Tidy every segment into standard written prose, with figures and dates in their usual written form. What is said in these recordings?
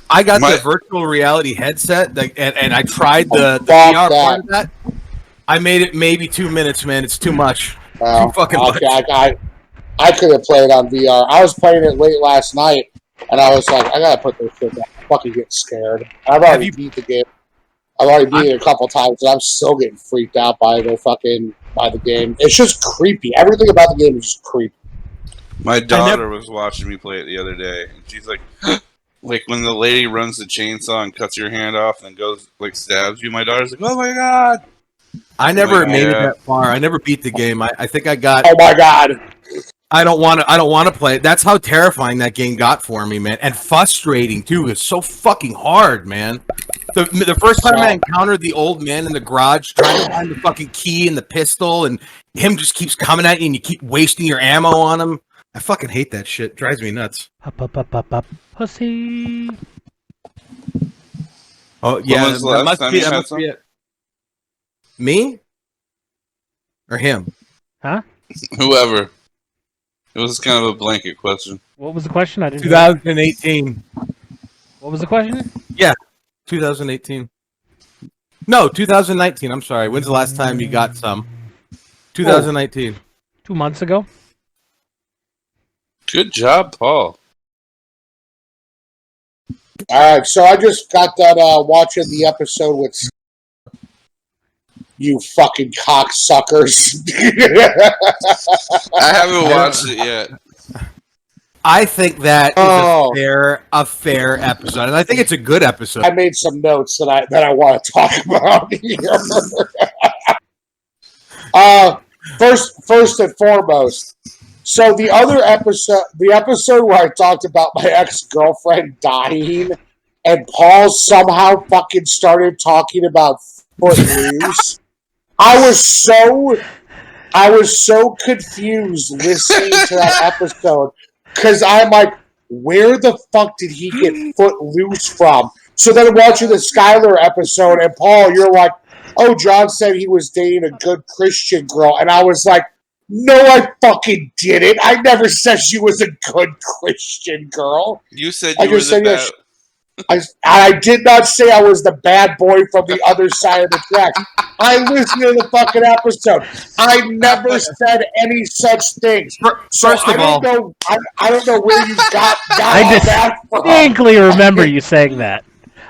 I got the virtual reality headset, and I tried the VR part of that. I made it maybe 2 minutes, man. It's too much. Too fucking much. I could have played on VR. I was playing it late last night, and I was like, I gotta put this shit down. I'm fucking getting scared. I've already beat the game. I've already beat it a couple times, and I'm still getting freaked out by the game. It's just creepy. Everything about the game is just creepy. My daughter was watching me play it the other day, and she's like, like when the lady runs the chainsaw and cuts your hand off and goes, like, stabs you, my daughter's like, oh my god! I never made it that far. I never beat the game. I think I got... Oh my god! I don't want to play it. That's how terrifying that game got for me, man. And frustrating, too. It's so fucking hard, man. The first time I encountered the old man in the garage trying to find the fucking key and the pistol, and him just keeps coming at you, and you keep wasting your ammo on him. I fucking hate that shit. It drives me nuts. Up, pussy. Oh, yeah. That must be it. Me? Or him? Huh? Whoever. It was kind of a blanket question. What was the question? I didn't 2018. What was the question? Yeah, 2018. No, 2019. I'm sorry. When's the last time you got some? 2019. 2 months ago. Good job, Paul. All right, so I just got that watching the episode with you fucking cocksuckers. I haven't watched it yet. I think that is a fair episode, and I think it's a good episode. I made some notes that I want to talk about here. First and foremost, so the episode where I talked about my ex-girlfriend dying, and Paul somehow fucking started talking about Footloose. I was so confused listening to that episode because I'm like, where the fuck did he get Footloose from? So then watching the Skylar episode, and Paul, you're like, oh, John said he was dating a good Christian girl, and I was like, no, I fucking didn't. I never said she was a good Christian girl. You said you were the bad. I did not say I was the bad boy from the other side of the tracks. I listened to the fucking episode. I never said any such things. First of all, I don't know where you got that from. I distinctly remember you saying that.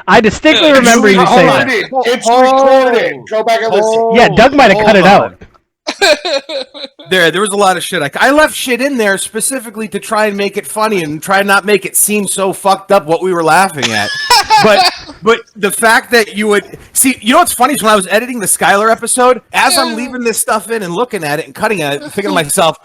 I distinctly remember you saying that. It's recorded. Go back and listen. Yeah, Doug might have cut it out. There was a lot of shit. I left shit in there specifically to try and make it funny and try not make it seem so fucked up what we were laughing at. But the fact that you would see, you know what's funny is when I was editing the Skylar episode, as I'm leaving this stuff in and looking at it and cutting at it, thinking to myself,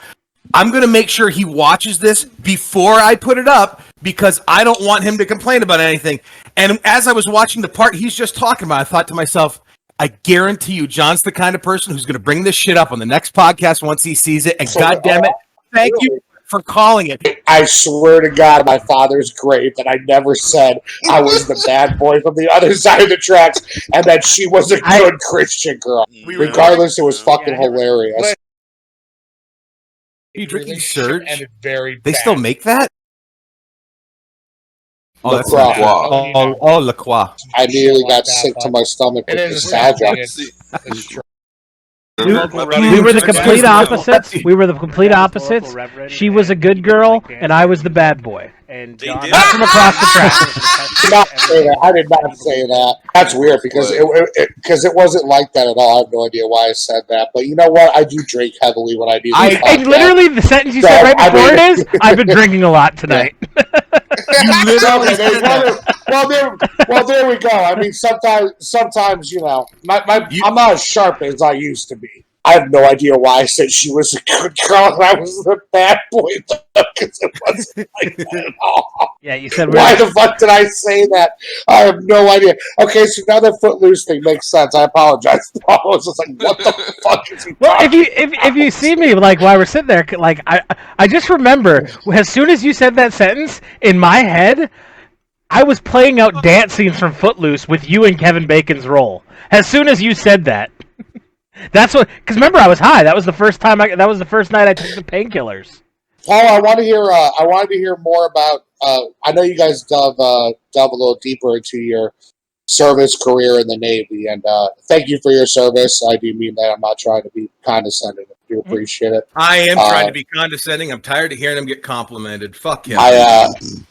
I'm gonna make sure he watches this before I put it up because I don't want him to complain about anything. And as I was watching the part he's just talking about, I thought to myself, I guarantee you, John's the kind of person who's going to bring this shit up on the next podcast once he sees it. And goddamn it, thank you for calling it. I swear to God, my father's grave that I never said I was the bad boy from the other side of the tracks and that she was a good Christian girl. Regardless, it was fucking hilarious. Are you drinking Surge? They still make that? Oh, that's La Croix. Oh, La Croix. I immediately got sick to my stomach with nostalgia. We were the complete opposites. We were the complete opposites. She was a good girl, and I was the bad boy. And John, not from across the track. I did not say that. That's weird because it wasn't like that at all. I have no idea why I said that. But you know what? I do drink heavily when I do. And literally, the sentence you said right before it is, "I've been drinking a lot tonight." Well, there we go. I mean, sometimes you know, I'm not as sharp as I used to be. I have no idea why I said she was a good girl and I was the bad boy because it wasn't like that at all. Yeah, you said. Why the fuck did I say that? I have no idea. Okay, so now the Footloose thing makes sense. I apologize. I was just like, what the fuck is he talking about? if you see me like while we're sitting there, like I just remember as soon as you said that sentence in my head, I was playing out dance scenes from Footloose with you and Kevin Bacon's role. As soon as you said that. That's what, because remember I was high. That was the first time. That was the first night I took the painkillers. Paul, I wanted to hear more about I know you guys dove a little deeper into your service career in the Navy, and thank you for your service. I do mean that. I'm not trying to be condescending. I do appreciate it. I am trying to be condescending. I'm tired of hearing him get complimented. Fuck him.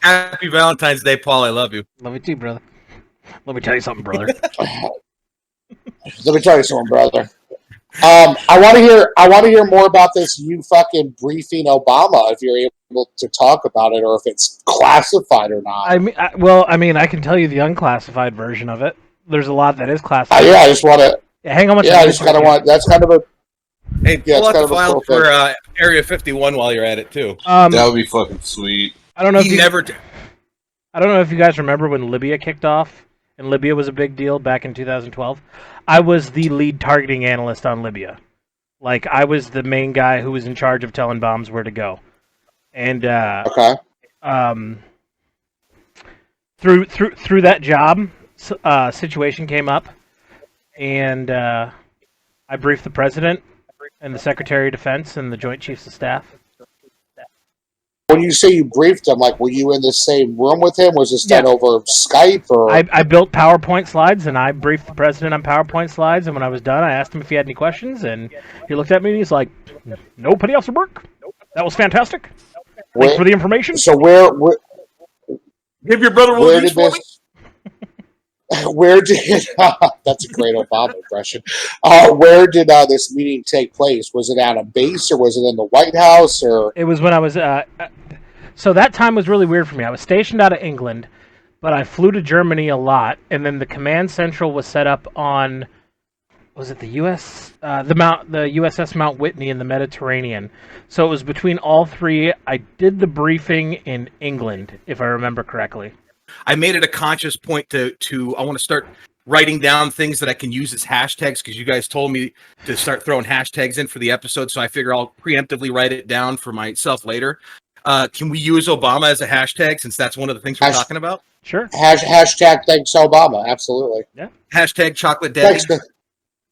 Happy Valentine's Day, Paul. I love you. Love you too, brother. Let me tell you something, brother. Let me tell you something, brother. I want to hear more about this. You fucking briefing Obama, if you're able to talk about it, or if it's classified or not. I mean, I can tell you the unclassified version of it. There's a lot that is classified. Yeah, I just want to. Yeah, hang on. I just kind of want. That's kind of a. Hey, pull out the file for Area 51 while you're at it too. That would be fucking sweet. I don't know. I don't know if you guys remember when Libya kicked off, and Libya was a big deal back in 2012. I was the lead targeting analyst on Libya. Like, I was the main guy who was in charge of telling bombs where to go. And through that job, situation came up, and I briefed the president and the Secretary of Defense and the Joint Chiefs of Staff. When you say you briefed him, like, were you in the same room with him? Was this done over Skype? Or I built PowerPoint slides, and I briefed the president on PowerPoint slides, and when I was done, I asked him if he had any questions, and he looked at me, and he's like, nobody else will work. That was fantastic. Thanks for the information. So where give your brother where did this... Where did that's a great Obama impression. Where did this meeting take place? Was it at a base, or was it in the White House? Or it was when I was. So that time was really weird for me. I was stationed out of England, but I flew to Germany a lot, and then the command central was set up on. Was it the U.S. The USS Mount Whitney in the Mediterranean? So it was between all three. I did the briefing in England, if I remember correctly. I made it a conscious point to I want to start writing down things that I can use as hashtags, because you guys told me to start throwing hashtags in for the episode, so I figure I'll preemptively write it down for myself later. Can we use Obama as a hashtag, since that's one of the things we're talking about? Sure. Hashtag thanks Obama. Absolutely. Yeah. Hashtag chocolate daddy.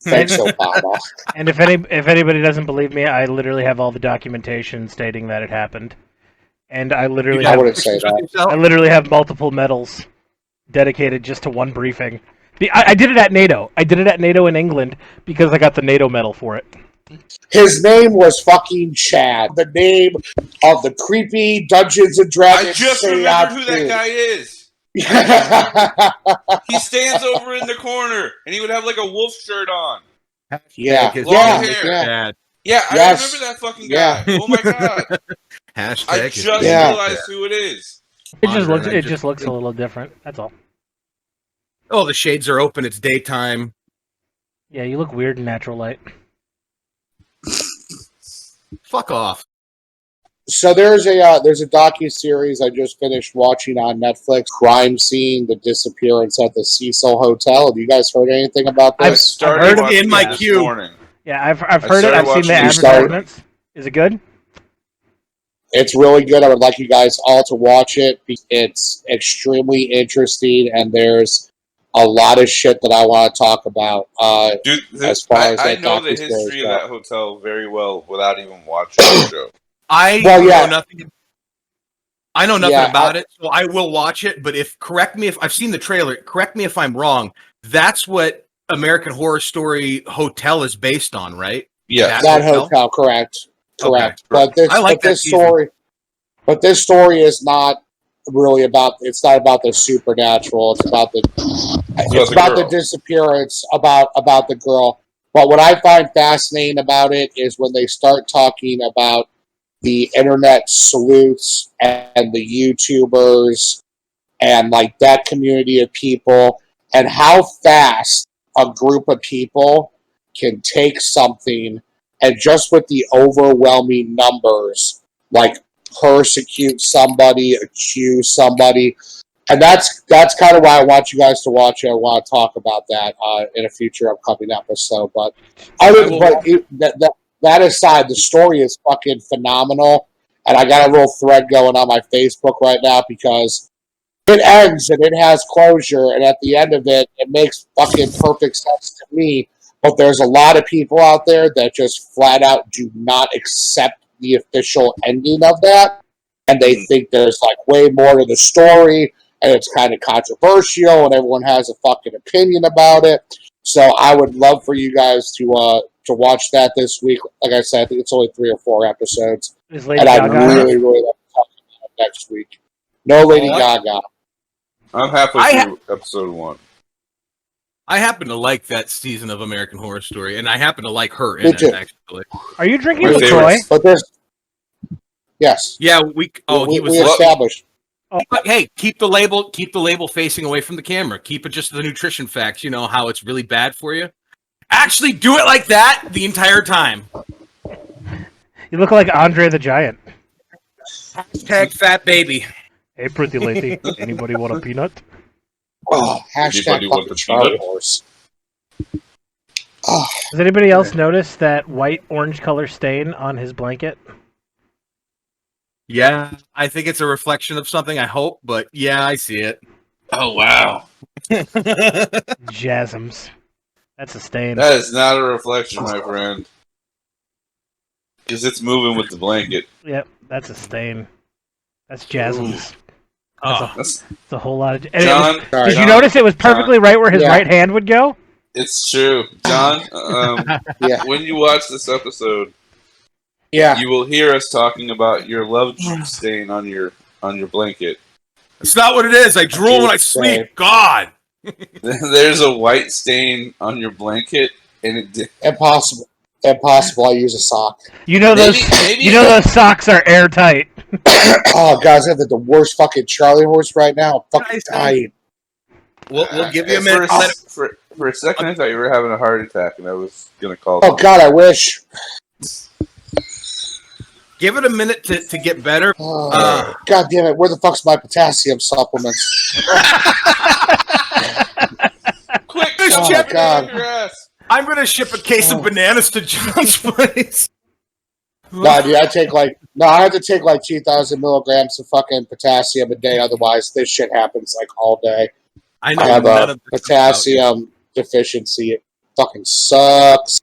Thanks Obama. And if anybody doesn't believe me, I literally have all the documentation stating that it happened. And I literally have multiple medals dedicated just to one briefing. I did it at NATO. I did it at NATO in England because I got the NATO medal for it. His name was fucking Chad. The name of the creepy Dungeons and Dragons. I just remembered who that guy is. He stands over in the corner, and he would have like a wolf shirt on. Yeah. Long hair. Yeah, I remember that fucking guy. Yeah. Oh my god. Hashtag. I just realized who it is. It just looks a little different. That's all. Oh, the shades are open. It's daytime. Yeah, you look weird in natural light. Fuck off. So there's a docu-series I just finished watching on Netflix, Crime Scene, the disappearance at the Cecil Hotel. Have you guys heard anything about this? I've heard it in my queue. Yeah, I've heard it. I've seen the advertisements. Is it good? It's really good. I would like you guys all to watch it. It's extremely interesting, and there's a lot of shit that I want to talk about. Dude, as far as I know the history of that hotel very well without even watching the show. I know nothing about it, so I will watch it. But correct me if I've seen the trailer. Correct me if I'm wrong. That's what American Horror Story Hotel is based on, right? Yeah, that hotel, correct. Okay. But this story is not really about. It's not about the supernatural. It's about the disappearance. About the girl. But what I find fascinating about it is when they start talking about the internet sleuths and the YouTubers and like that community of people, and how fast a group of people can take something and just with the overwhelming numbers, like persecute somebody, accuse somebody. And that's kind of why I want you guys to watch it. I want to talk about that in a future upcoming episode. But that aside, the story is fucking phenomenal. And I got a little thread going on my Facebook right now because it ends and it has closure. And at the end of it, it makes fucking perfect sense to me. But there's a lot of people out there that just flat out do not accept the official ending of that. and they think there's like way more to the story, and it's kind of controversial, and everyone has a fucking opinion about it. So I would love for you guys to watch that this week. Like I said, I think it's only 3 or 4 episodes, Is Lady and I'd Gaga? really, really love to talk about it next week. No Lady Gaga. I'm halfway I through episode 1. I happen to like that season of American Horror Story, and I happen to like her Me in too. it, actually. Are you drinking My LaCroix? favorites. But there's yes. Yeah, he was. we established. But hey, keep the label facing away from the camera. Keep it just the nutrition facts, you know, how it's really bad for you. Actually do it like that the entire time. You look like Andre the Giant. Hashtag fat baby. Hey, pretty lady. Anybody want a peanut? Oh, hashtag Anybody want fucking the Charlie peanut? horse. Oh, Does anybody else notice that white orange color stain on his blanket? Yeah, I think it's a reflection of something, I hope, but yeah, I see it. Oh, wow. Jasms. That's a stain. That is not a reflection, my friend. Because it's moving with the blanket. Yep, that's a stain. That's jasms. Oh, That's, It's a whole lot of. and John, sorry. did you John, notice it was perfectly right where his Yeah. right hand would go? it's true. John, Yeah. when you watch this episode, Yeah. you will hear us talking about your love stain on your blanket. it's not what it is. I drool when I sleep. God. There's a white stain on your blanket, and it Impossible. Impossible. I use a sock. You know those. maybe You know those socks are airtight. Oh, guys, I have the worst fucking Charlie horse right now. I'm fucking Nice. dying. We'll give you a for minute. for a second, I thought you were having a heart attack, and I was gonna call. Oh, God, I wish. Give it a minute to get better. Oh, God damn it. Where the fuck's my potassium supplements? Quick, Oh, check God. your ass. I'm going to ship a case of bananas to John's place. No, dude, I have to take like 2,000 milligrams of fucking potassium a day. Otherwise, this shit happens like all day. I know I have none a of this potassium deficiency. It fucking sucks.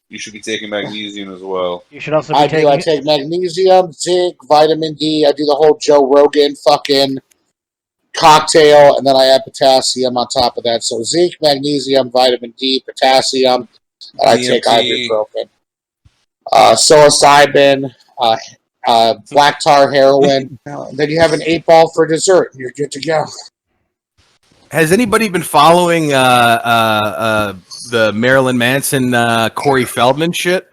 You should be taking magnesium as well. You should also be I do. taking. I take magnesium, zinc, vitamin D. I do the whole Joe Rogan fucking cocktail, and then I add potassium on top of that. So zinc, magnesium, vitamin D, potassium, and I take DMT. ibuprofen. Psilocybin, black tar heroin. Then you have an 8-ball for dessert. You're good to go. Has anybody been following the Marilyn Manson Corey Feldman shit?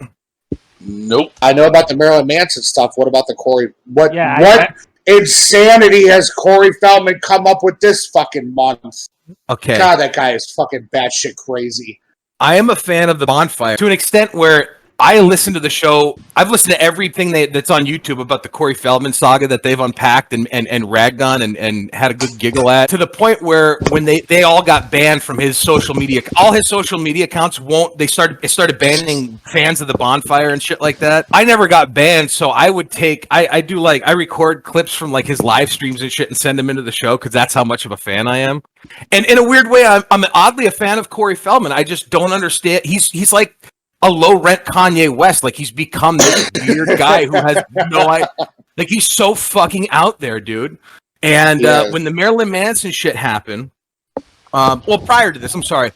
Nope. I know about the Marilyn Manson stuff. What about the Corey? What Yeah, insanity has Corey Feldman come up with this fucking month? Okay. God, that guy is fucking batshit crazy. I am a fan of the Bonfire to an extent where I listen to the show. I've listened to everything that's on YouTube about the Corey Feldman saga that they've unpacked and ragged on and had a good giggle at, to the point where when they all got banned from his social media, all his social media accounts started banning fans of the Bonfire and shit like that. I never got banned, so I would I record clips from like his live streams and shit and send them into the show because that's how much of a fan I am. And in a weird way, I'm oddly a fan of Corey Feldman. I just don't understand. He's like a low rent Kanye West. Like he's become this weird guy who has no idea. Like he's so fucking out there, dude. And when the Marilyn Manson shit happened, prior to this, I'm sorry.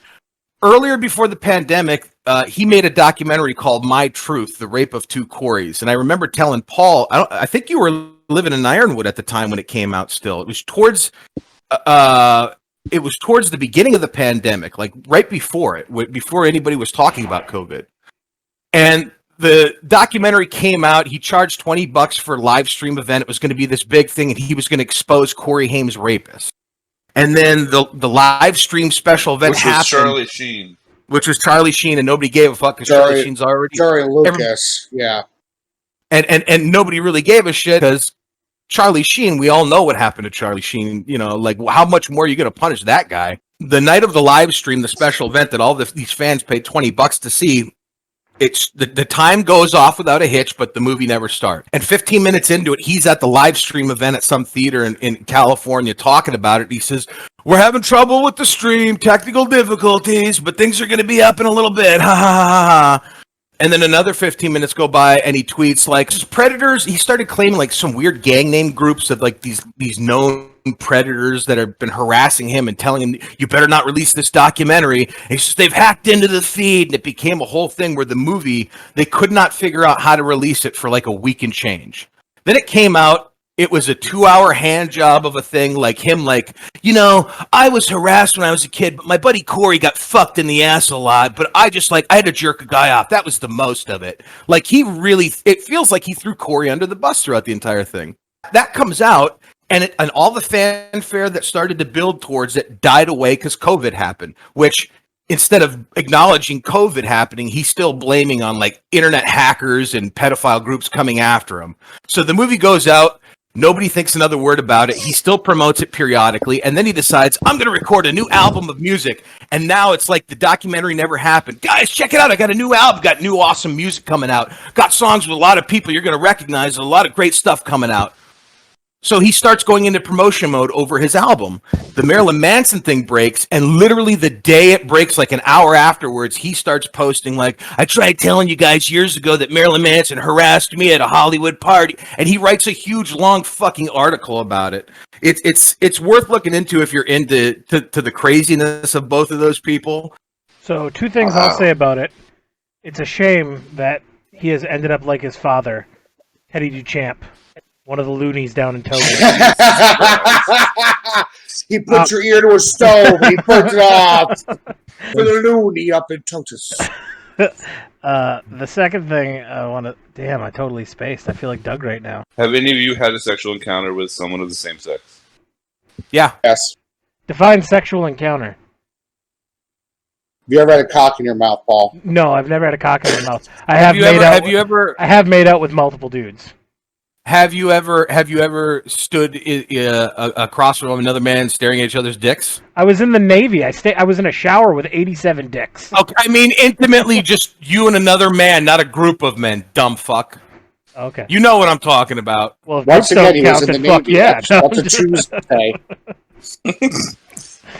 Earlier before the pandemic, he made a documentary called My Truth: The Rape of Two Coreys. And I remember telling Paul, I think you were living in Ironwood at the time when it came out still. It was towards the beginning of the pandemic, like right before it, before anybody was talking about COVID. And the documentary came out. He charged $20 for a live stream event. It was going to be this big thing, and he was going to expose Corey Haim's rapist. And then the live stream special event Which was happened, Charlie Sheen. which was Charlie Sheen, and nobody gave a fuck because Charlie Sheen's already Jerry Lucas, yeah. and nobody really gave a shit because Charlie Sheen, we all know what happened to Charlie Sheen. You know, like how much more are you going to punish that guy? The night of the live stream, the special event that all these fans paid $20 to see, it's the time goes off without a hitch, but the movie never starts. And 15 minutes into it, he's at the live stream event at some theater in California talking about it. He says, "We're having trouble with the stream, technical difficulties, but things are going to be up in a little bit." Ha ha ha ha. And then another 15 minutes go by, and he tweets like predators. He started claiming like some weird gang name groups of like these known predators that have been harassing him and telling him, "You better not release this documentary." And he says they've hacked into the feed, and it became a whole thing where the movie, they could not figure out how to release it for like a week and change. Then it came out. It was a 2-hour hand job of a thing, like him, like, I was harassed when I was a kid, but my buddy Corey got fucked in the ass a lot, but I had to jerk a guy off. That was the most of it. Like, it feels like he threw Corey under the bus throughout the entire thing. That comes out, and all the fanfare that started to build towards it died away because COVID happened, which, instead of acknowledging COVID happening, he's still blaming on, like, internet hackers and pedophile groups coming after him. So the movie goes out. Nobody thinks another word about it. He still promotes it periodically, and then he decides, I'm going to record a new album of music. And now it's like the documentary never happened. Guys, check it out. I got a new album. Got new awesome music coming out. Got songs with a lot of people you're going to recognize. A lot of great stuff coming out. So he starts going into promotion mode over his album. The Marilyn Manson thing breaks, and literally the day it breaks, like an hour afterwards, he starts posting like, I tried telling you guys years ago that Marilyn Manson harassed me at a Hollywood party. And he writes a huge, long fucking article about it. It's worth looking into if you're into to the craziness of both of those people. So 2 things I'll say about it. It's a shame that he has ended up like his father, Teddy Duchamp. One of the loonies down in Togo. He put your ear to a stove and he burnt it off. For the loony up in Totus. The second thing I want to... Damn, I totally spaced. I feel like Doug right now. Have any of you had a sexual encounter with someone of the same sex? Yeah. Yes. Define sexual encounter. Have you ever had a cock in your mouth, Paul? No, I've never had a cock in my mouth. I Have have made out with multiple dudes. Have you ever stood across from another man staring at each other's dicks? I was in the Navy. I was in a shower with 87 dicks. Okay, I mean intimately, just you and another man, not a group of men. Dumb fuck. Okay. You know what I'm talking about. Well, if Once groups again, he don't was count, in the then fuck Navy. yeah. That's a Tuesday.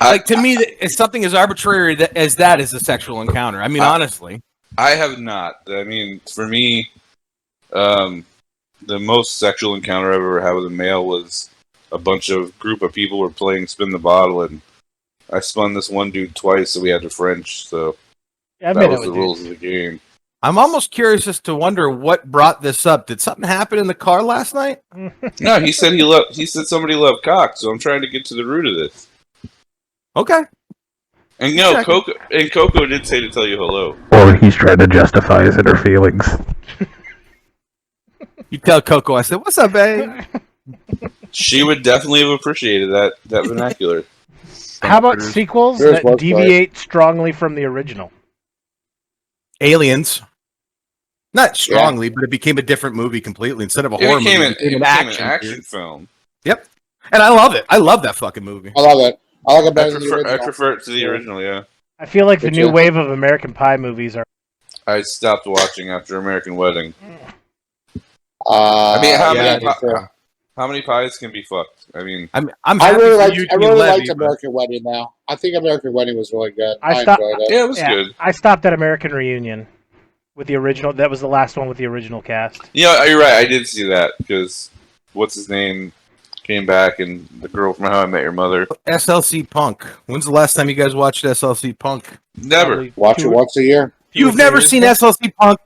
Like, to me, it's something as arbitrary as that is a sexual encounter. I mean, honestly. I have not. I mean, for me, the most sexual encounter I've ever had with a male was a group of people were playing Spin the Bottle, and I spun this one dude twice, so we had to French, so Yeah, that was the rules of the game. I'm almost curious as to wonder what brought this up. Did something happen in the car last night? No, he said somebody loved cock, so I'm trying to get to the root of this. Okay. And no, Coco did say to tell you hello. Or he's trying to justify his inner feelings. You tell Coco, I said, "What's up, babe?" She would definitely have appreciated that vernacular. How about sequels Here's that what's deviate strongly from the original? Aliens. Not strongly, but it became a different movie completely. Instead of a horror movie, It became an dude. action film. Yep. And I love it. I love that fucking movie. I love it. I like it I better than the original. prefer it to the original, yeah. I feel like the Which new one? wave of American Pie movies are... I stopped watching after American Wedding. I I mean, yeah, how many pies can be fucked? I mean, I'm I happy really for liked. you, I really Levy, liked but- American Wedding. Now I think American Wedding was really good. I I stopped- enjoyed it. yeah, it was good. I stopped at American Reunion with the original. That was the last one with the original cast. Yeah, you're right. I did see that because what's his name came back, and the girl from How I Met Your Mother. SLC Punk. When's the last time you guys watched SLC Punk? Never. Probably Watch it two- once a year. You've two never years seen ago. SLC Punk?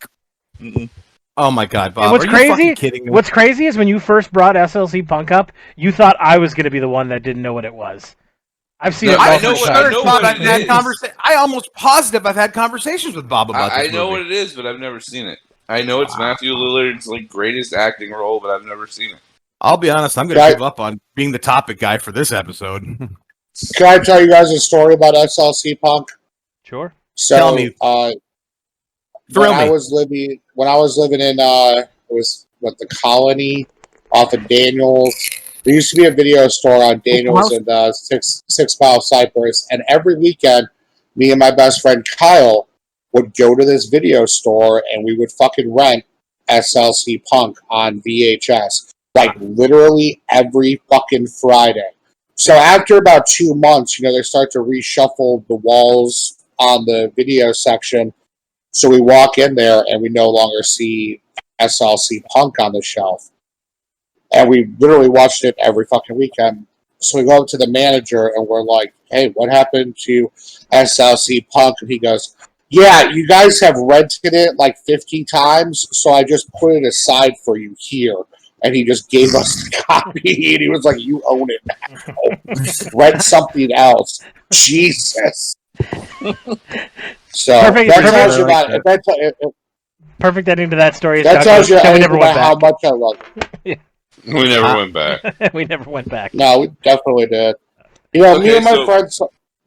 Mm-mm. Oh my God, Bob! And what's Are you crazy? fucking kidding me? What's crazy is when you first brought SLC Punk up, you thought I was going to be the one that didn't know what it was. I've seen No, it I multiple know what- times. I know Thought what I've it had is. I almost positive I've had conversations with Bob about I this know movie. what it is, but I've never seen it. I know it's Matthew Lillard's greatest acting role, but I've never seen it. I'll be honest, I'm going to Right. give up on being the topic guy for this episode. Can I tell you guys a story about SLC Punk? Sure. So, Tell me. Thrill me. When I was living in it was the Colony off of Daniels. There used to be a video store on Daniels and 6 Mile Cypress, and every weekend, me and my best friend Kyle would go to this video store and we would fucking rent SLC Punk on VHS, literally every fucking Friday. So after about 2 months, they start to reshuffle the walls on the video section. So we walk in there and we no longer see SLC Punk on the shelf. And we literally watched it every fucking weekend. So we go up to the manager and we're like, hey, what happened to SLC Punk? And he goes, yeah, you guys have rented it like 50 times, so I just put it aside for you here. And he just gave us the copy, and he was like, you own it now. Rent something else. Jesus. So that tells you about it. Perfect ending to that story. That tells you we never went how back. much I love it. We never went back. We never went back. No, we definitely did. You know, Okay,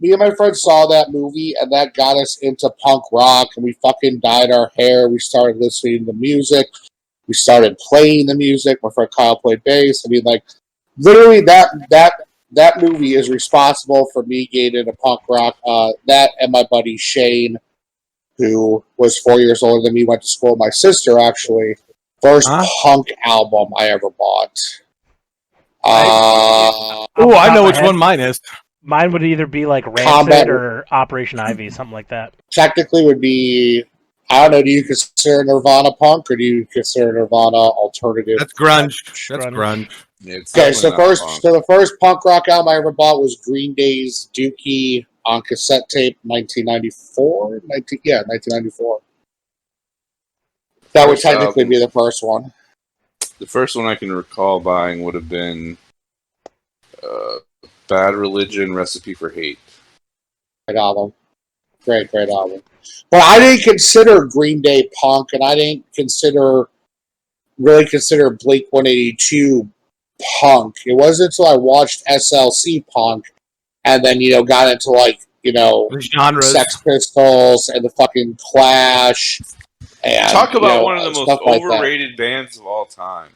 me and my friends saw that movie, and that got us into punk rock, and we fucking dyed our hair. We started listening to music. We started playing the music. My friend Kyle played bass. I mean, like, literally, that movie is responsible for me getting into punk rock. That and my buddy Shane, who was 4 years older than me, went to school with my sister, actually. First punk album I ever bought. I know which one mine is. Mine would either be like Rancid Combat or Operation Ivy, something like that. Technically would be, I don't know, do you consider Nirvana punk or do you consider Nirvana alternative? That's grunge. That's grunge. Okay, so the first punk rock album I ever bought was Green Day's Dookie on cassette tape, 1994. 1994. That would technically be the first one. The first one I can recall buying would have been Bad Religion, Recipe for Hate. Great album. Great album. But I didn't consider Green Day punk, and I didn't really consider Blink-182 punk. It wasn't until I watched SLC Punk, and then, got into, like, The genres. Sex Pistols and the fucking Clash. And, talk about one of the most overrated bands of all time.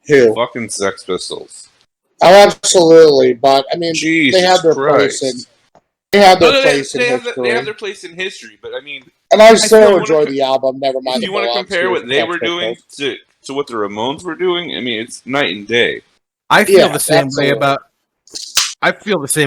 Who? Fucking Sex Pistols. Oh, absolutely. But, I mean, Jesus they had their Christ. place in... They had their place in they history. have their place in history, but I mean... And I still enjoy the album, never mind. If you want to compare what they were doing to what the Ramones were doing, I mean, it's night and day. I feel the same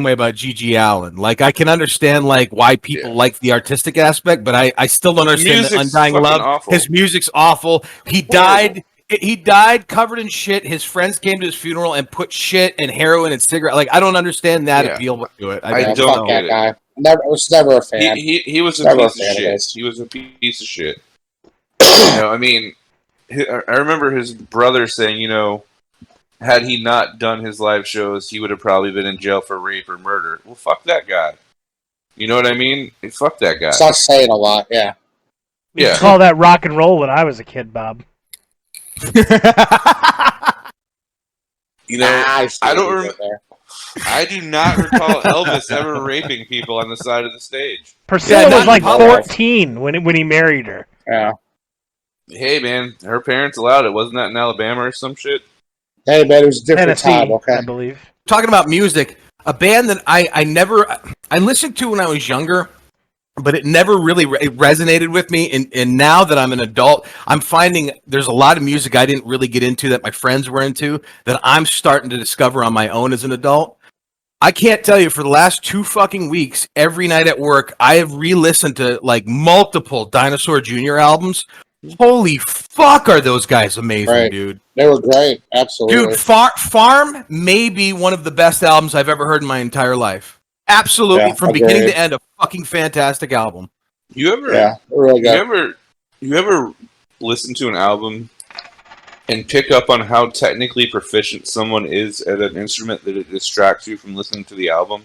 way about G.G. Allen. Like, I can understand like why people like the artistic aspect, but I still don't understand the undying love. Awful. His music's awful. He died. He died covered in shit. His friends came to his funeral and put shit and heroin and cigarette. Like, I don't understand that appeal to it. I don't get that guy. I was never a fan. He was a piece of shit. He was a piece of shit. I mean, I remember his brother saying, had he not done his live shows, he would have probably been in jail for rape or murder. Well, fuck that guy. You know what I mean? Fuck that guy. It's not saying a lot, yeah. You call that rock and roll when I was a kid, Bob. I don't remember. I do not recall Elvis ever raping people on the side of the stage. Priscilla was like 14 when he married her. Yeah. Hey, man, her parents allowed it. Wasn't that in Alabama or some shit? Hey, man, it was a different Tennessee, time, okay? I believe. Talking about music, a band that I listened to when I was younger, but it never really resonated with me. And now that I'm an adult, I'm finding there's a lot of music I didn't really get into that my friends were into that I'm starting to discover on my own as an adult. I can't tell you, for the last 2 fucking weeks, every night at work, I have re-listened to like multiple Dinosaur Jr. albums. Holy fuck, are those guys amazing, dude. They were great, absolutely. Dude, Farm may be one of the best albums I've ever heard in my entire life. Absolutely, from beginning to end, a fucking fantastic album. You ever? Yeah, really good. You ever listen to an album and pick up on how technically proficient someone is at an instrument that it distracts you from listening to the album?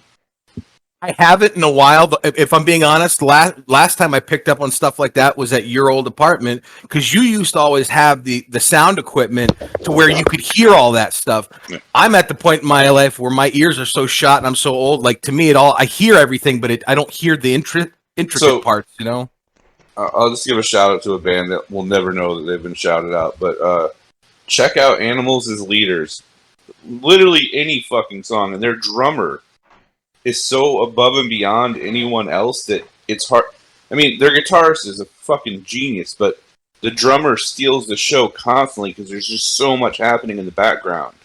I haven't in a while, but if I'm being honest, last time I picked up on stuff like that was at your old apartment, because you used to always have the sound equipment to where you could hear all that stuff. Yeah. I'm at the point in my life where my ears are so shot and I'm so old. Like, to me, I hear everything, but I don't hear the intricate parts. I'll just give a shout out to a band that will never know that they've been shouted out, but check out Animals as Leaders. Literally any fucking song, and their drummer is so above and beyond anyone else that it's hard. I mean, their guitarist is a fucking genius, but the drummer steals the show constantly because there's just so much happening in the background.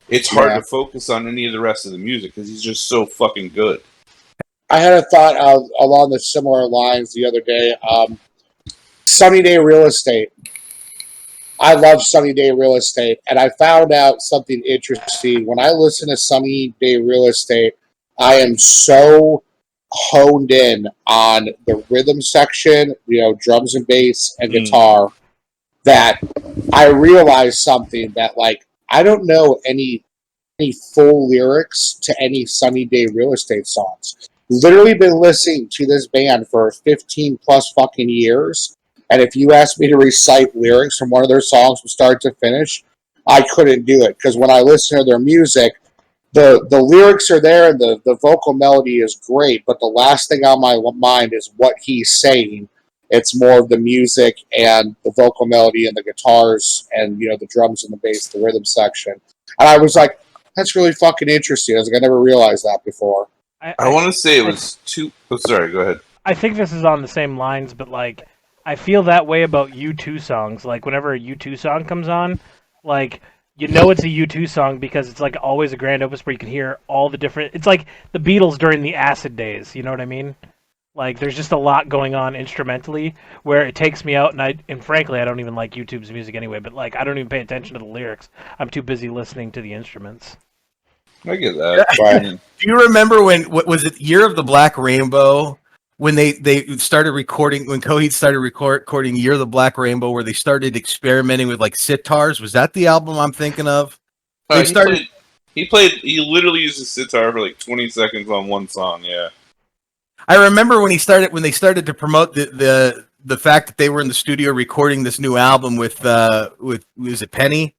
It's hard to focus on any of the rest of the music because he's just so fucking good. I had a thought along the similar lines the other day. Sunny Day Real Estate. I love Sunny Day Real Estate, and I found out something interesting. When I listen to Sunny Day Real Estate, I am so honed in on the rhythm section, drums and bass and guitar, that I realized something that, like, I don't know any full lyrics to any Sunny Day Real Estate songs. Literally been listening to this band for 15 plus fucking years, and if you asked me to recite lyrics from one of their songs from start to finish, I couldn't do it, because when I listen to their music, the lyrics are there and the vocal melody is great, but the last thing on my mind is what he's saying. It's more of the music and the vocal melody and the guitars and, the drums and the bass, the rhythm section. And I was like, that's really fucking interesting. I was like, I never realized that before. I want to say it was two. Oh, sorry, go ahead. I think this is on the same lines, but like, I feel that way about U2 songs. Like, whenever a U2 song comes on, like, it's a U2 song because it's like always a grand opus where you can hear all the different. It's like the Beatles during the acid days. You know what I mean? Like, there's just a lot going on instrumentally where it takes me out, and frankly, I don't even like YouTube's music anyway. But like, I don't even pay attention to the lyrics. I'm too busy listening to the instruments. I get that. Do you remember what was it, Year of the Black Rainbow, when they started recording, when Coheed started recording Year of the Black Rainbow, where they started experimenting with like sitars? Was that the album I'm thinking of? He literally used a sitar for like 20 seconds on one song. Yeah. I remember when they started to promote the fact that they were in the studio recording this new album with was it Penny?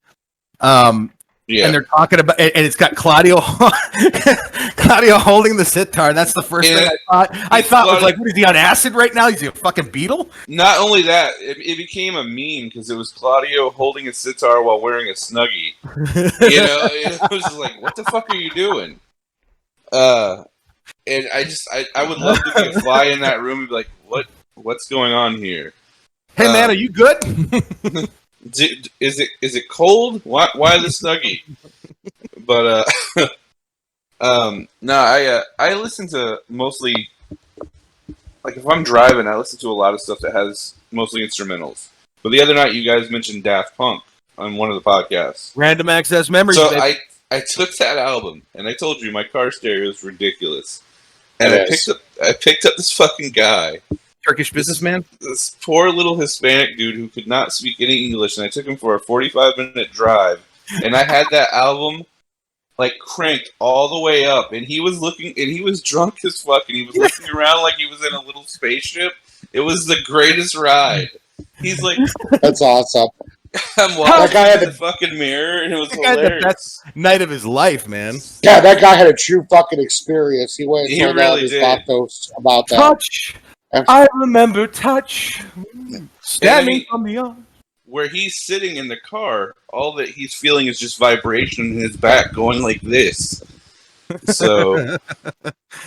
Yeah. And they're talking about, and it's got Claudio holding the sitar. And that's the first thing I thought was like, what is he on acid right now? Is he a fucking Beatle? Not only that, it became a meme because it was Claudio holding a sitar while wearing a Snuggie. It was just like, what the fuck are you doing? And I would love to be a fly in that room and be like, what's going on here? Hey man, are you good? Is it cold? Why the Snuggie? But no, I listen to mostly, like, if I'm driving, I listen to a lot of stuff that has mostly instrumentals. But the other night, you guys mentioned Daft Punk on one of the podcasts. Random Access Memories. So I took that album and I told you my car stereo is ridiculous, and I picked up this fucking guy. Turkish businessman? This poor little Hispanic dude who could not speak any English, and I took him for a 45-minute drive, and I had that album, like, cranked all the way up, and he was drunk as fuck, and he was looking around like he was in a little spaceship. It was the greatest ride. He's like... That's awesome. I'm watching the fucking mirror, and it was hilarious. The best night of his life, man. Yeah, that guy had a true fucking experience. He went and told all his thoughts about that. Touch! I remember touch. Standing from beyond. Where he's sitting in the car, all that he's feeling is just vibration in his back going like this. So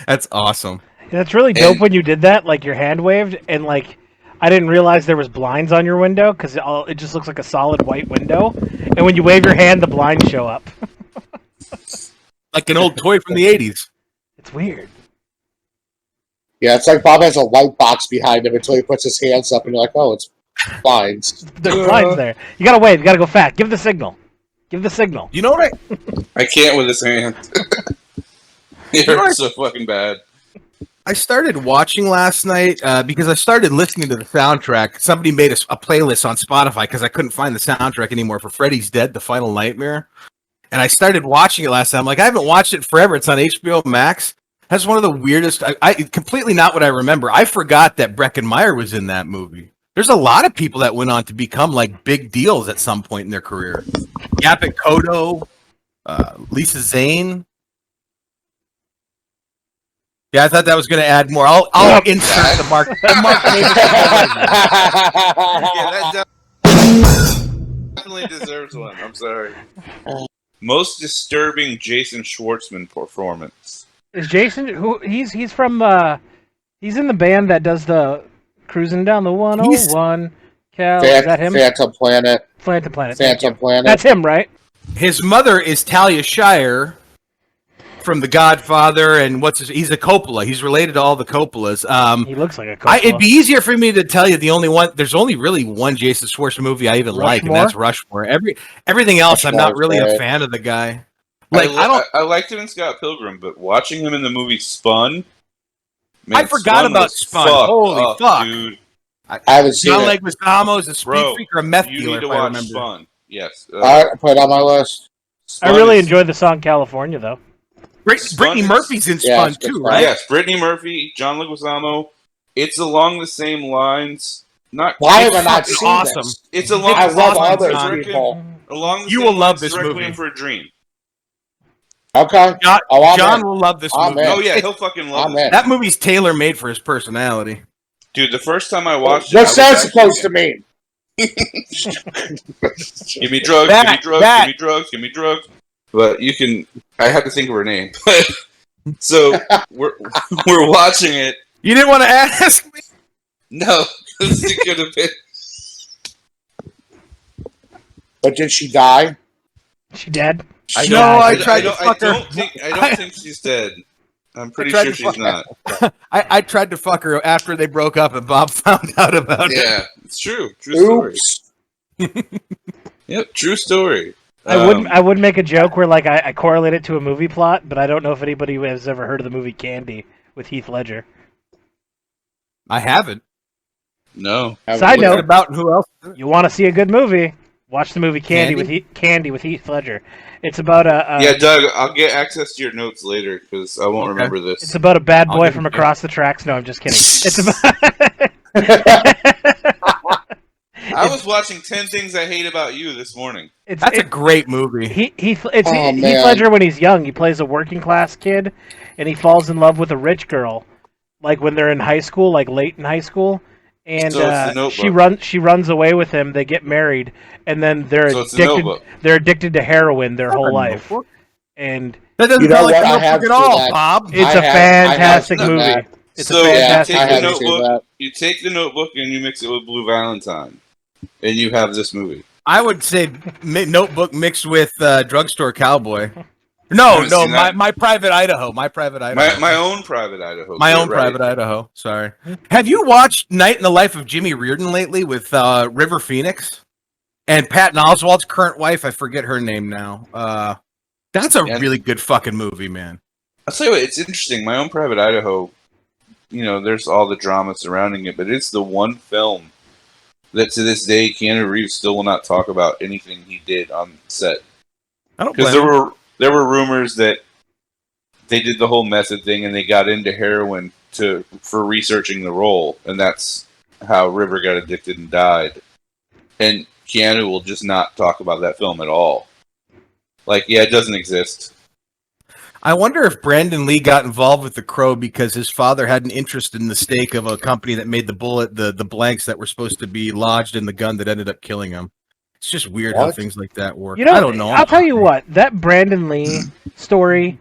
that's awesome. That's really dope when you did that. Like, your hand waved, and like, I didn't realize there was blinds on your window because it just looks like a solid white window. And when you wave your hand, the blinds show up. Like an old toy from the 80s. It's weird. Yeah, it's like Bob has a light box behind him until he puts his hands up, and you're like, oh, it's blinds. There's blinds there. You gotta wave. You gotta go fast. Give the signal. Give the signal. You know what I can't with his hand. It hurts so fucking bad. I started watching last night because I started listening to the soundtrack. Somebody made a playlist on Spotify because I couldn't find the soundtrack anymore for Freddy's Dead, The Final Nightmare. And I started watching it last time. Like, I haven't watched it forever. It's on HBO Max. That's one of the weirdest. I completely not what I remember. I forgot that Breckin Meyer was in that movie. There's a lot of people that went on to become like big deals at some point in their career. Yaphet Kotto, Lisa Zane. Yeah, I thought that was going to add more. I'll insert the Mark. Yeah, that definitely deserves one. I'm sorry. Most disturbing Jason Schwartzman performance. Is Jason he's from he's in the band that does the Cruising Down the 101? Cal, is that him? Phantom Planet. Phantom Planet. Phantom Planet. That's him, right? His mother is Talia Shire. from The Godfather and he's a Coppola. He's related to all the Coppolas. He looks like a Coppola. It'd be easier for me to tell you there's only really one Jason Schwartzman movie I even like, and that's Rushmore. Everything else, I'm not really a fan of the guy. Like I liked him in Scott Pilgrim, but watching him in the movie Spun, man, I forgot about Spun. Holy fuck, dude! I haven't seen John it. Leguizamo is a speed freak or a meth You dealer. need to if I watch remember. Spun. Yes, I put it on my list. I really enjoyed the song California, though. Brittany Murphy's in Yeah, Spun it's good too, fun. right? Yes, Brittany Murphy, John Leguizamo. It's along the same lines. Why have I not fucking seen awesome. this? It's along. I love awesome, other John. people. Along the You same will love lines this as Requiem movie. for a Dream. Okay. John will love this I'm movie. in. Oh yeah, he'll fucking love I'm it. in. That movie's tailor made for his personality. Dude, the first time I watched it, What's that supposed to mean? give me drugs, give me drugs, give me drugs, give me drugs. But you can. I have to think of her name. So we're watching it. You didn't want to ask me? No, because it could have been. But did she die? She dead? I don't her. think she's dead. I'm pretty tried sure to she's not. I tried to fuck her after they broke up, and Bob found out about it. Yeah, it's true. True story. Oops. Yep, true story. I would make a joke where like I correlate it to a movie plot, but I don't know if anybody has ever heard of the movie Candy with Heath Ledger. I haven't. No. Side What's note: it about and who else? you want to see a good movie? Watch the movie Candy with Heath Ledger. It's about Yeah, Doug, I'll get access to your notes later because I won't remember this. It's about a bad I'll boy give from it to across the tracks. No, I'm just kidding. It's about. I was watching 10 Things I Hate About You this morning. That's a great movie. Heath man. Ledger when he's young. He plays a working class kid, and he falls in love with a rich girl, like when they're in high school, like late in high school. And So it's The Notebook. she runs away with him. They get married, and then they're So it's The addicted. Notebook. They're addicted to heroin their whole life. Notebook. And That doesn't You know sound like what? I a have notebook at seen all, that. Bob. it's a I have fantastic seen movie. that. It's So, a yeah, fantastic take I the movie. haven't seen Notebook. that. You take the Notebook and you mix it with Blue Valentine, and you have this movie. I would say Notebook mixed with Drugstore Cowboy. No, Haven't seen that. my Private Idaho. My Private Idaho. My own Private Idaho. My Get own it right. Private Idaho. Sorry. Have you watched Night in the Life of Jimmy Reardon lately with River Phoenix and Patton Oswalt's current wife? I forget her name now. That's a Yeah. really good fucking movie, man. I'll tell you what, it's interesting. My own Private Idaho, you know, there's all the drama surrounding it, but it's the one film that to this day Keanu Reeves still will not talk about anything he did on set. I don't Because blame him. there were rumors that they did the whole method thing and they got into heroin for researching the role, and that's how River got addicted and died. And Keanu will just not talk about that film at all. Like, yeah, it doesn't exist. I wonder if Brandon Lee got involved with The Crow because his father had an interest in the stake of a company that made the bullet, the blanks that were supposed to be lodged in the gun that ended up killing him. It's just weird how What? things like that work. You know, I don't know. I'll tell you what. That Brandon Lee story.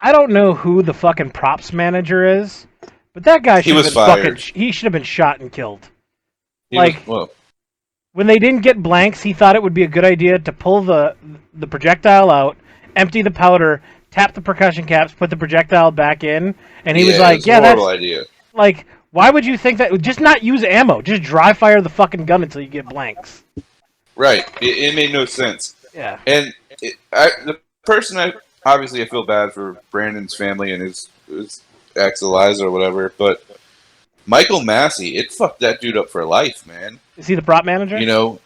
I don't know who the fucking props manager is, but that guy He should have was been fired. he should have been shot and killed. He Like- was, well, When they didn't get blanks, he thought it would be a good idea to pull the projectile out, empty the powder, tap the percussion caps, put the projectile back in, and he was like, it's "Yeah, a that's horrible idea. like, why would you think that? Just not use ammo. Just dry fire the fucking gun until you get blanks." Right. It made no sense. Yeah. And the person obviously I feel bad for Brandon's family and his ex Eliza or whatever, but Michael Massey, it fucked that dude up for life, man. Is he the prop manager? You know,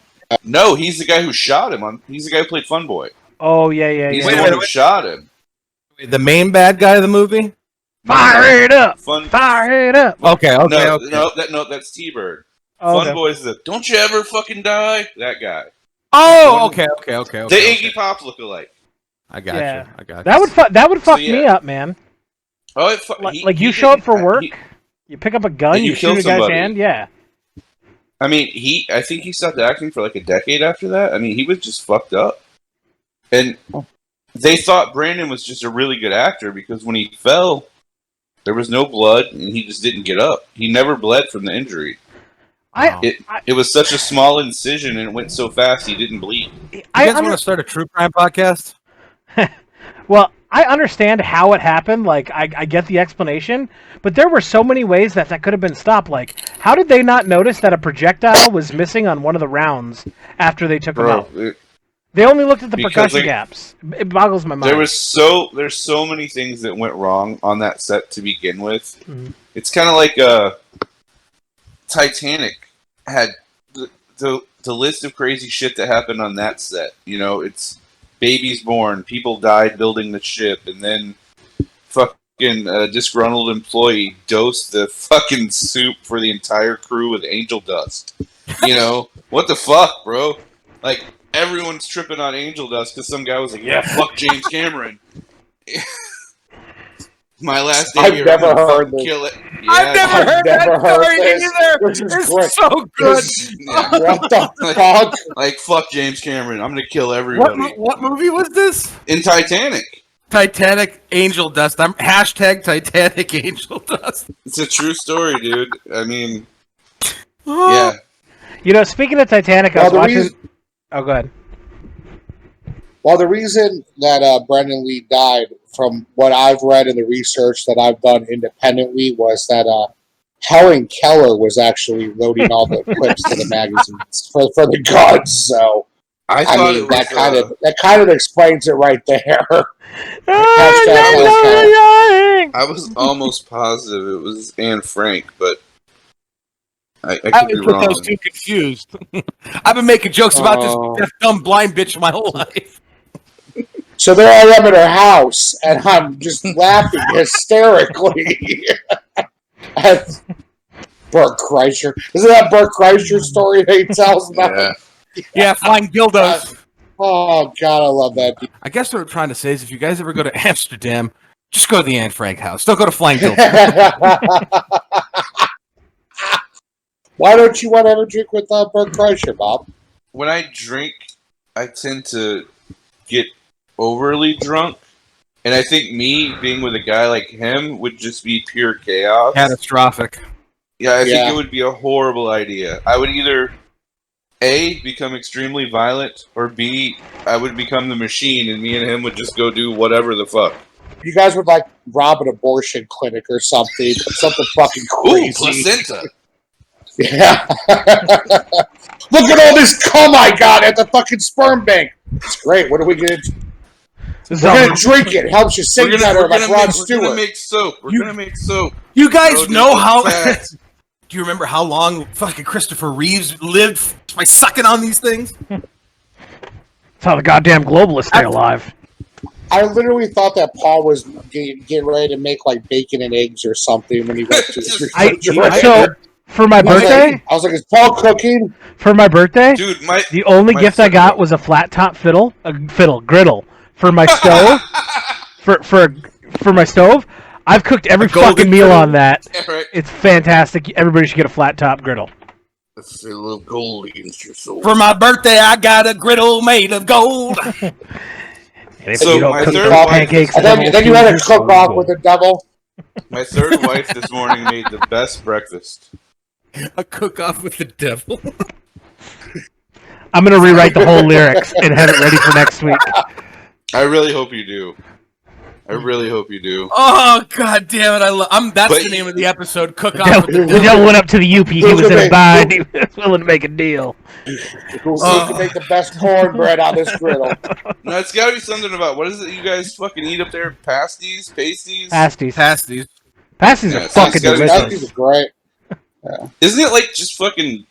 no, he's the guy who shot him. He's the guy who played Fun Boy. Oh yeah. He's Wait the a one minute, who shot him. The main bad guy of the movie? Fire it up! Fun. Fire it up! Okay. That's T-Bird. Oh, Fun okay. Boy's the "Don't you ever fucking die" that guy. Oh, okay. The Okay. Iggy Pop lookalike. I got Yeah. you. I got you. That would fuck yeah. me up, man. Oh, Like you show up for work, you pick up a gun, and you you kill shoot a guy's somebody. hand. Yeah. I mean, I think he stopped acting for like a decade after that. I mean, he was just fucked up. And they thought Brandon was just a really good actor because when he fell, there was no blood and he just didn't get up. He never bled from the injury. It was such a small incision and it went so fast he didn't bleed. You guys want to start a true crime podcast? Well, I understand how it happened. Like, I get the explanation, but there were so many ways that could have been stopped. Like, how did they not notice that a projectile was missing on one of the rounds after they took him out? They only looked at the Because, percussion like, gaps. It boggles my mind. there's so many things that went wrong on that set to begin with. Mhm. It's kind of like Titanic had the list of crazy shit that happened on that set. You know, it's babies born, people died building the ship, and then fucking disgruntled employee dosed the fucking soup for the entire crew with angel dust. You know, what the fuck, bro? Like, everyone's tripping on angel dust because some guy was like, "Yeah, fuck James Cameron." My last day I've here, never I'm gonna heard fucking this. kill it. I've never I've heard never that heard story this. either. This is It's great. so good. Yeah. What the fuck? Like, fuck James Cameron. I'm gonna kill everybody. What movie was this? In Titanic. Titanic Angel Dust. I'm hashtag Titanic Angel Dust. It's a true story, dude. I mean, yeah. You know, speaking of Titanic, I was Well, the watching. reason- Oh, go ahead. Well, the reason that Brendan Lee died, from what I've read in the research that I've done independently, was that Helen Keller was actually loading all the clips to the magazines for the guns. So I I thought mean, it was. that kind of explains it right there. I was almost positive it was Anne Frank, but I I could be would put wrong. those two confused. I've been making jokes about Oh. this deaf, dumb, blind bitch my whole life. So there I am at her house, and I'm just laughing hysterically at Bert Kreischer. Isn't that Bert Kreischer's story that he tells about? Yeah. Yeah, flying dildos. Oh, God, I love that. I guess what I'm trying to say is if you guys ever go to Amsterdam, just go to the Anne Frank house. Don't go to Flying Dildos. Why don't you want to have a drink with Bert Kreischer, Bob? When I drink, I tend to get overly drunk, and I think me being with a guy like him would just be pure chaos. Catastrophic. Yeah, I think Yeah. it would be a horrible idea. I would either A, become extremely violent, or B, I would become the machine, and me and him would just go do whatever the fuck. You guys would like rob an abortion clinic or something fucking Ooh, crazy. placenta! Yeah. Look at all this cum I got at the fucking sperm bank. It's great. What are we gonna do? We're gonna drink it. It helps you sing better, like Rod we're gonna Stewart. make soap. We're gonna make soap. You guys Bro, dude, know so how... fast. Do you remember how long fucking Christopher Reeves lived by sucking on these things? That's how the goddamn globalists stay alive. I literally thought that Paul was getting ready to make like bacon and eggs or something when he went to the refrigerator. So, for my birthday, I was like, is Paul cooking? for my birthday, Dude, the only my gift I son- got was a flat top griddle for my stove. for my stove, I've cooked every A golden fucking meal griddle? on that. Yeah, right. It's fantastic. Everybody should get a flat top griddle. Let's say a little gold against your soul. For my birthday, I got a griddle made of gold. And if So you don't my cook third the wife- pancakes, And then you had a cook off with the devil. My third wife this morning made the best breakfast. A cook-off with the devil. I'm gonna rewrite the whole lyrics and have it ready for next week. I really hope you do. I really hope you do. Oh, god damn it. That's But- the name of the episode, Cook-Off The with the devil devil. went up to the UP. He was in a bind. He was willing to make a deal. Who can make the best cornbread on this griddle? No, it's got to be something about what is it you guys fucking eat up there? Pasties, pasties. Pasties. Pasties. Pasties Yeah, are it's fucking gotta be delicious. Pasties are great. Isn't it like just fucking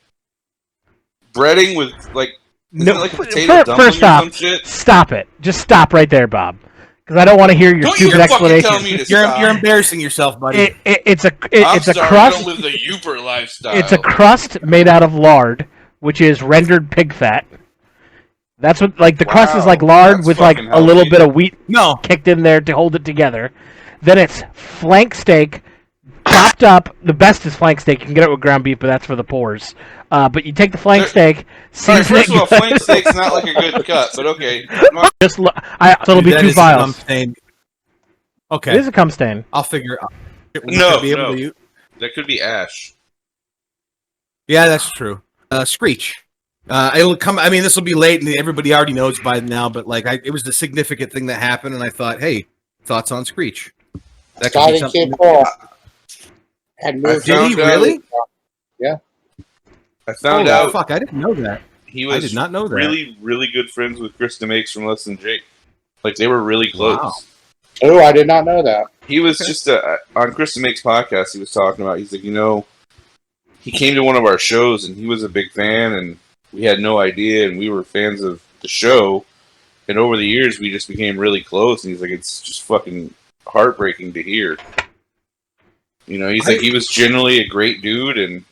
breading with like? Isn't No, it like a potato dumpling first or off, some shit? stop it. Just stop right there, Bob. Because I don't want to hear your Don't you stupid fucking tell explanation. me to You're stop. embarrassing yourself, buddy. It's a I'm it's a sorry, I crust. don't live the Uper lifestyle. It's a crust made out of lard, which is rendered pig fat. That's what the crust is Wow, like lard that's with like fucking a little healthy. bit of wheat No. kicked in there to hold it together. Then it's flank steak, chopped up. The best is flank steak. You can get it with ground beef, but that's for the pores. But you take the flank steak, All right, season first it of all, good. flank steak's not like a good cut, but okay. Just so it'll be That 2 is a files. cum stain. It Okay, is a cum stain. I'll figure it. No, Be able no. to use. That could be ash. Yeah, that's true. Screech. It'll come. I mean, this will be late, and everybody already knows by now. But it was the significant thing that happened, and I thought, hey, Thoughts on Screech? That could Died be in something. Cape Coral. Had moved. Did he found out- really? I found Oh, out fuck! I didn't know that. he I was did not know that. really, really good friends with Krista Makes from Less Than Jake. Like, they were really close. Wow. Oh, I did not know that. He was just on Krista Makes podcast. He was talking about. He's like, he came to one of our shows and he was a big fan, and we had no idea, and we were fans of the show. And over the years, we just became really close. And he's like, it's just fucking heartbreaking to hear. He's like, he was generally a great dude, and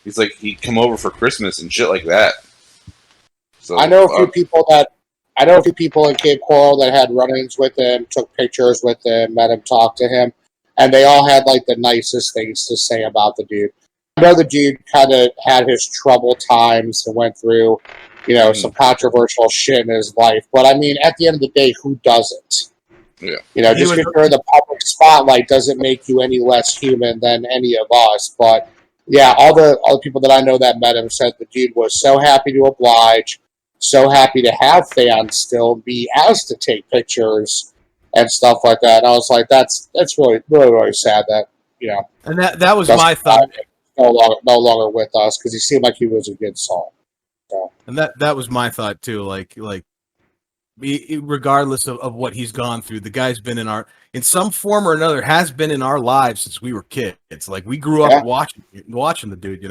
he's like, he'd come over for Christmas and shit like that. So I know a few people in Cape Coral that had run-ins with him, took pictures with him, met him, talked to him, and they all had like the nicest things to say about the dude. I know the dude kind of had his troubled times and went through, some controversial shit in his life. But I mean, at the end of the day, who doesn't? Yeah. Just because you're in the public spotlight doesn't make you any less human than any of us. But yeah, all the people that I know that met him said the dude was so happy to oblige, so happy to have fans still be asked to take pictures and stuff like that. And I was like, that's really, really, really sad that, And that was my thought. No longer with us, because he seemed like he was a good soul. So. And that was my thought too. Like regardless of what he's gone through, the guy's been in some form or another, has been in our lives since we were kids. It's like we grew up watching the dude.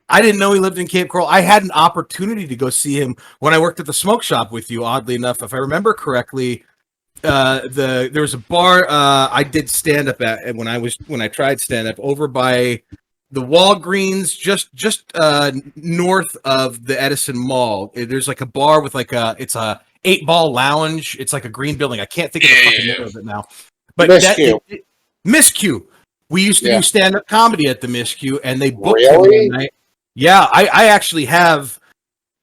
I didn't know he lived in Cape Coral. I had an opportunity to go see him when I worked at the smoke shop with you. Oddly enough, if I remember correctly, there was a bar I did stand up at when I tried stand up over by the Walgreens, just north of the Edison Mall. There's like a bar with it's a 8-ball lounge. It's like a green building. I can't think of the fucking name of it now. But Miscue. We used to do stand-up comedy at the Miscue, and they booked him one night. Yeah, I actually have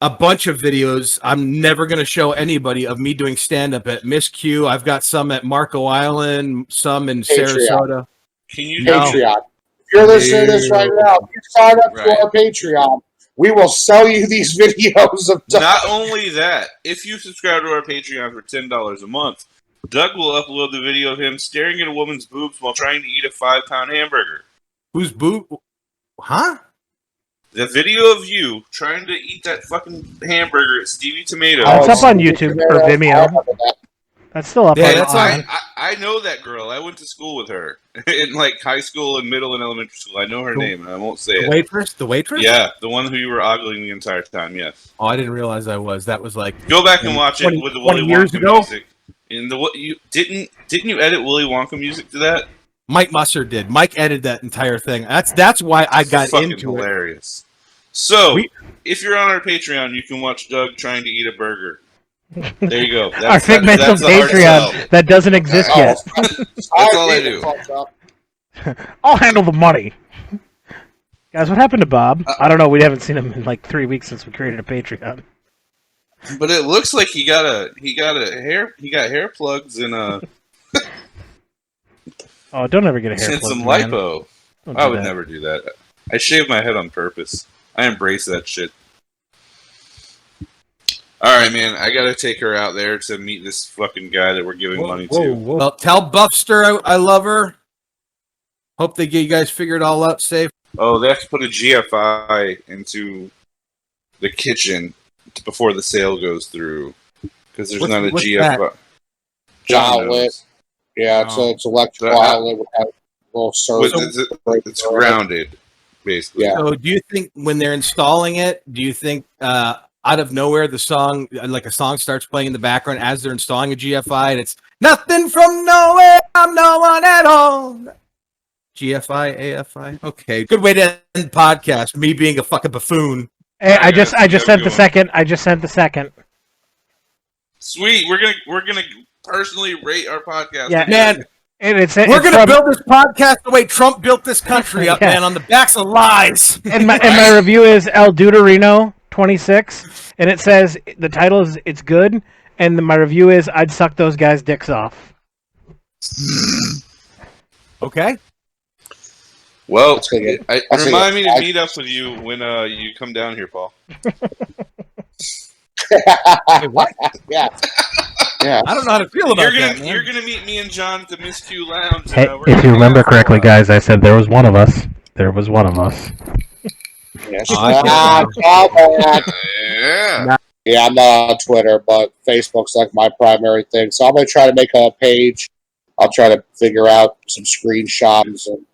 a bunch of videos. I'm never going to show anybody of me doing stand-up at Miscue. I've got some at Marco Island, some in Sarasota. Can you Patreon? If you're listening to this right now, if you sign up to our Patreon, we will sell you these videos of Doug. Not only that, if you subscribe to our Patreon for $10 a month, Doug will upload the video of him staring at a woman's boobs while trying to eat a 5-pound hamburger. Whose boob? Huh? The video of you trying to eat that fucking hamburger at Stevie Tomato. It's up on YouTube or Vimeo. That's still up on. I know that girl. I went to school with her in like high school and middle and elementary school. I know her name, and I won't say it. The waitress? Yeah, the one who you were ogling the entire time. Yes. Oh, I didn't realize I was. That was like go back and watch 20, it with the Willy Wonka music. And you didn't you edit Willy Wonka music to that? Mike Musser did. Mike edited that entire thing. That's why I got into hilarious. So, if you're on our Patreon, you can watch Doug trying to eat a burger. There you go. Our figment of Patreon that doesn't exist yet. That's all I do. I'll handle the money. Guys, what happened to Bob? I don't know. We haven't seen him in like 3 weeks since we created a Patreon. But it looks like he got hair plugs and Oh, don't ever get a hair plug. And some lipo. I would never do that. I shave my head on purpose. I embrace that shit. All right, man. I gotta take her out there to meet this fucking guy that we're giving money to. Well, tell Buffster I love her. Hope they get you guys figured all out safe. Oh, they have to put a GFI into the kitchen before the sale goes through because there's not a GFI. Outlet. Yeah, it's electrical outlet with a little circuit. It's grounded, basically. Yeah. So do you think when they're installing it, do you think out of nowhere the song, like a song starts playing in the background as they're installing a GFI and it's nothing from nowhere, I'm no one at all. GFI, AFI. Okay, good way to end the podcast. Me being a fucking buffoon. Hey, I just sent the second. I just sent the second. Sweet. We're gonna personally rate our podcast. Yeah, man. We're gonna build this podcast the way Trump built this country up, man, on the backs of lies. And my review is El Deuterino 26, and it says the title is "It's Good," and my review is "I'd suck those guys' dicks off." Okay. Well, remind me to meet up with you when you come down here, Paul. Hey, what? Yeah. Yeah. I don't know how to feel about that, man. You're gonna meet me and John at the Miss Q Lounge. Hey, we're if gonna you remember have correctly, fun. guys, I said there was one of us. There was one of us. Yes. Oh, I get it Call back. Yeah. Yeah, I'm not on Twitter, but Facebook's like my primary thing. So I'm gonna try to make a page. I'll try to figure out some screenshots and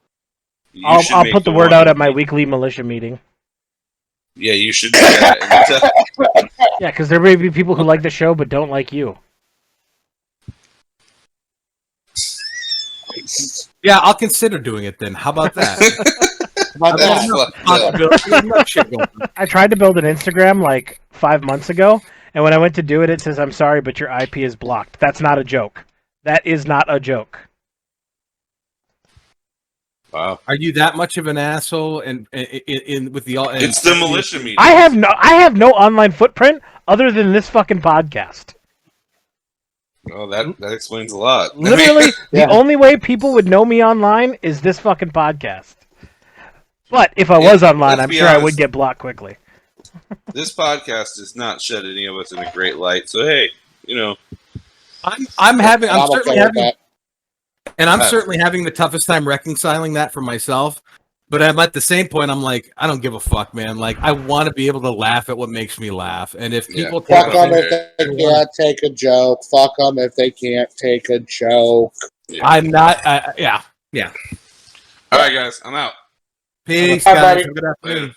You should I'll make put the the word one- out at my weekly militia meeting. Yeah, you should do that. And, Yeah, because there may be people who like the show but don't like you. Yeah, I'll consider doing it then. How about that? about I've got that. enough Yeah. possibilities, enough shit going on. I tried to build an Instagram like 5 months ago, and when I went to do it, it says, "I'm sorry, but your IP is blocked." That's not a joke. That is not a joke. wow. Are you that much of an asshole? And in with the It's the militia meeting. I have no online footprint other than this fucking podcast. Oh, that explains a lot. Literally, Yeah. the only way people would know me online is this fucking podcast. But if I Yeah, was online, let's I'm be sure I would honest. get blocked quickly. This podcast does not shed any of us in a great light. So hey, I'm I'm certainly okay with having, that. and I'm Uh, certainly having the toughest time reconciling that for myself. But I'm at the same point, I'm like, I don't give a fuck, man. Like, I want to be able to laugh at what makes me laugh. And if Yeah. people take Fuck them offense, if they can't take a joke. Fuck them if they can't take a joke. I'm not. Yeah. all right, guys, I'm out. Peace, Bye, guys. buddy. Have a good afternoon.